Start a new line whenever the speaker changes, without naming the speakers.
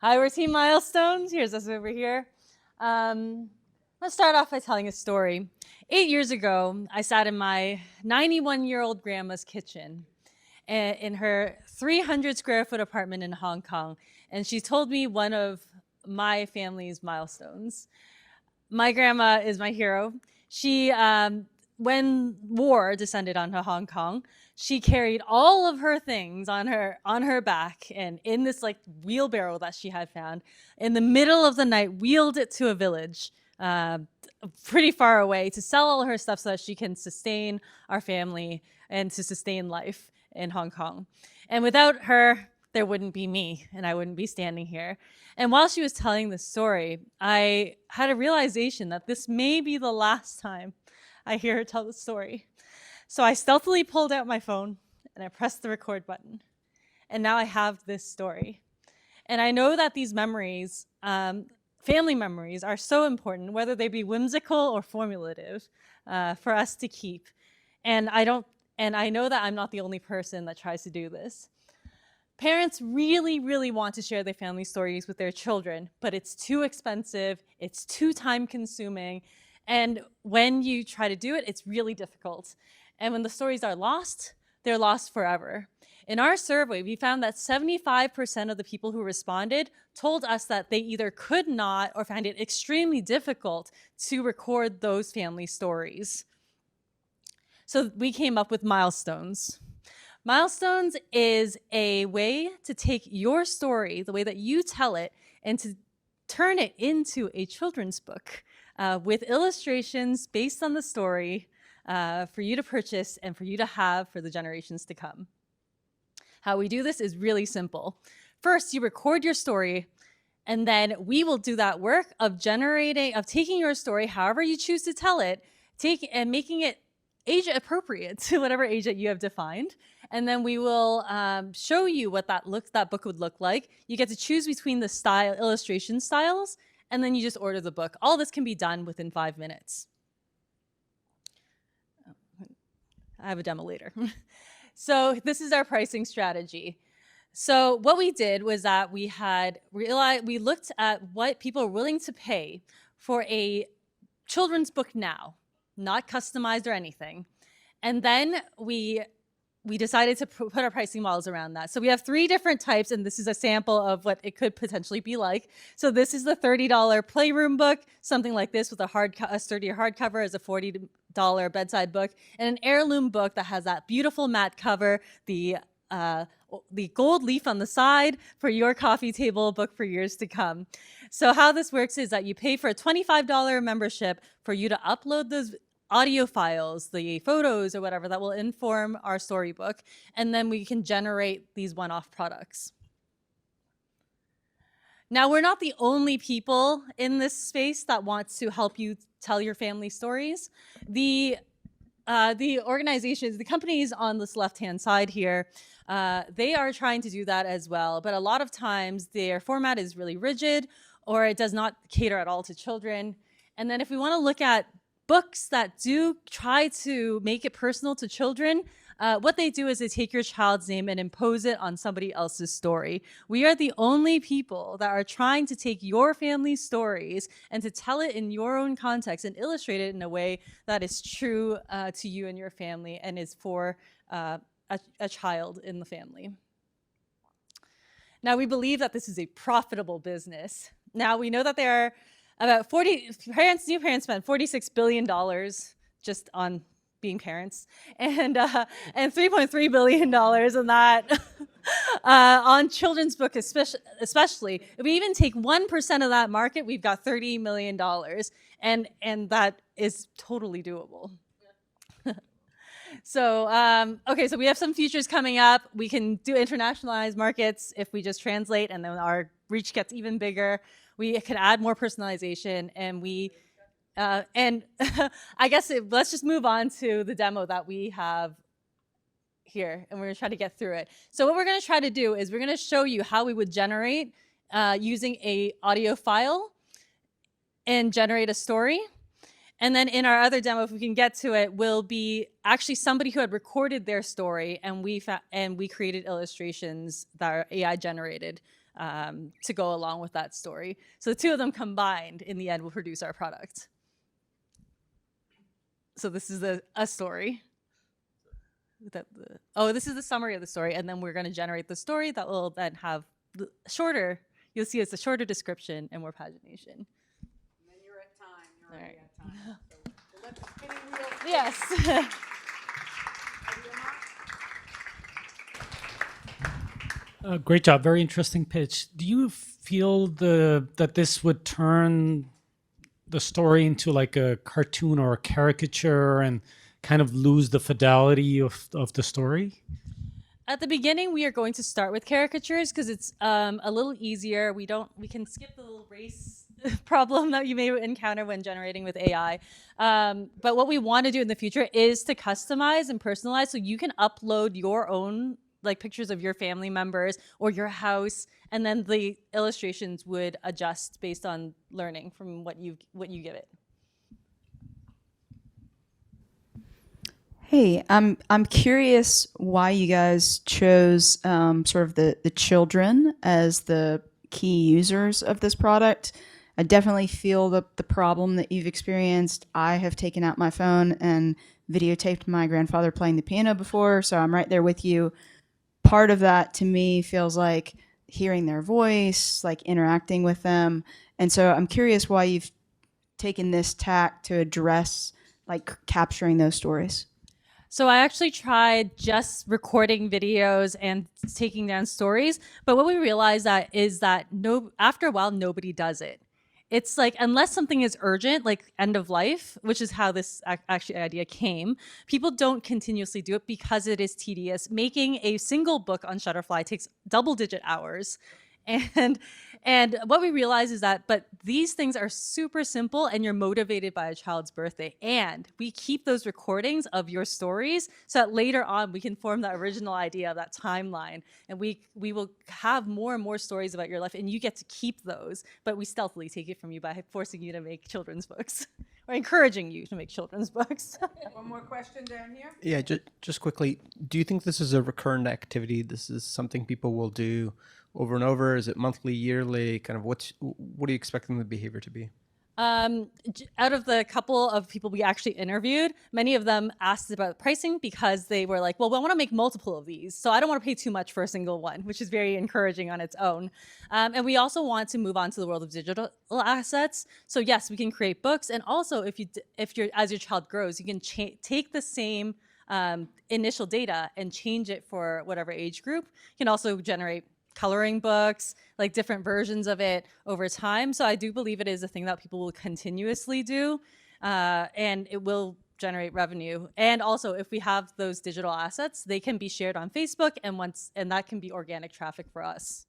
Hi, we're Team Milestones. Here's us over here. Let's start off by telling a story. 8 years ago, I sat in my 91-year-old grandma's kitchen in her 300 square foot apartment in Hong Kong, and she told me one of my family's milestones. My grandma is my hero. She, when war descended onto Hong Kong, she carried all of her things on her back and in this like wheelbarrow that she had found in the middle of the night, wheeled it to a village uh, pretty far away to sell all her stuff so that she can sustain our family and to sustain life in Hong Kong. And without her, there wouldn't be me and I wouldn't be standing here. And while she was telling this story, I had a realization that this may be the last time I hear her tell the story. So I stealthily pulled out my phone and I pressed the record button. And now I have this story. And I know that these memories, family memories, are so important, whether they be whimsical or formulative, for us to keep. And I know that I'm not the only person that tries to do this. Parents really, really want to share their family stories with their children, but it's too expensive, it's too time consuming, and when you try to do it, it's really difficult. And when the stories are lost, they're lost forever. In our survey, we found that 75% of the people who responded told us that they either could not or found it extremely difficult to record those family stories. So we came up with Milestones. Milestones is a way to take your story, the way that you tell it, and to turn it into a children's book with illustrations based on the story for you to purchase and for you to have for the generations to come. How we do this is really simple. First, you record your story, and then we will do that work of taking your story, however you choose to tell it, and making it age appropriate to whatever age that you have defined. And then we will show you what that book would look like. You get to choose between the illustration styles, and then you just order the book. All this can be done within 5 minutes. I have a demo later. So this is our pricing strategy. So what we did was that we looked at what people are willing to pay for a children's book now, not customized or anything. And then we decided to put our pricing models around that. So we have 3 different types, and this is a sample of what it could potentially be like. So this is the $30 playroom book, something like this with a sturdier hardcover is a $40 bedside book, and an heirloom book that has that beautiful matte cover, the gold leaf on the side for your coffee table book for years to come. So how this works is that you pay for a $25 membership for you to upload those audio files, the photos or whatever that will inform our storybook, and then we can generate these one-off products. Now, we're not the only people in this space that want to help you tell your family stories. The organizations, the companies on this left-hand side here, they are trying to do that as well, but a lot of times their format is really rigid or it does not cater at all to children. And then if we want to look at books that do try to make it personal to children, what they do is they take your child's name and impose it on somebody else's story. We are the only people that are trying to take your family's stories and to tell it in your own context and illustrate it in a way that is true to you and your family and is for a child in the family. Now, we believe that this is a profitable business. Now, we know that there are about new parents spend $46 billion just on being parents, and $3.3 billion on that on children's book, especially. If we even take 1% of that market, we've got $30 million, and that is totally doable. So, okay, so we have some features coming up. We can do internationalized markets if we just translate, and then our reach gets even bigger. We can add more personalization, and I guess let's just move on to the demo that we have here, and we're gonna try to get through it. So what we're gonna try to do is we're gonna show you how we would generate using a audio file and generate a story. And then in our other demo, if we can get to it, will be actually somebody who had recorded their story, and we created illustrations that are AI generated to go along with that story. So the two of them combined in the end will produce our product. So this is a story. This is the summary of the story, and then we're going to generate the story that will then have the shorter. You'll see it's a shorter description and more pagination.
And then you're at time. You're already at time. So we'll let the spinning wheel spin.
Yes.
Great job. Very interesting pitch. Do you feel that this would turn the story into like a cartoon or a caricature and kind of lose the fidelity of the story?
At the beginning, we are going to start with caricatures because it's a little easier. We can skip the little race problem that you may encounter when generating with AI. But what we want to do in the future is to customize and personalize, so you can upload your own like pictures of your family members or your house, and then the illustrations would adjust based on learning from what you give it.
Hey, I'm curious why you guys chose sort of the children as the key users of this product. I definitely feel the problem that you've experienced. I have taken out my phone and videotaped my grandfather playing the piano before, so I'm right there with you. Part of that to me feels like hearing their voice, like interacting with them. And so I'm curious why you've taken this tack to address like capturing those stories.
So I actually tried just recording videos and taking down stories, but what we realized is that after a while, nobody does it. It's like, unless something is urgent, like end of life, which is how this actually idea came, people don't continuously do it because it is tedious. Making a single book on Shutterfly takes double-digit hours. And what we realize is that, but these things are super simple and you're motivated by a child's birthday. And we keep those recordings of your stories so that later on we can form that original idea of that timeline. And we will have more and more stories about your life, and you get to keep those, but we stealthily take it from you by forcing you to make children's books or encouraging you to make children's books.
One more question down here.
Yeah, just quickly, do you think this is a recurrent activity? This is something people will do over and over? Is it monthly, yearly? Kind of what are you expecting the behavior to be?
Out of the couple of people we actually interviewed, many of them asked about pricing because they were like, well, I want to make multiple of these, so I don't want to pay too much for a single one, which is very encouraging on its own. And we also want to move on to the world of digital assets. So yes, we can create books, and also as your child grows, you can take the same initial data and change it for whatever age group. You can also generate coloring books, like different versions of it over time. So I do believe it is a thing that people will continuously do, and it will generate revenue. And also, if we have those digital assets, they can be shared on Facebook, and that can be organic traffic for us.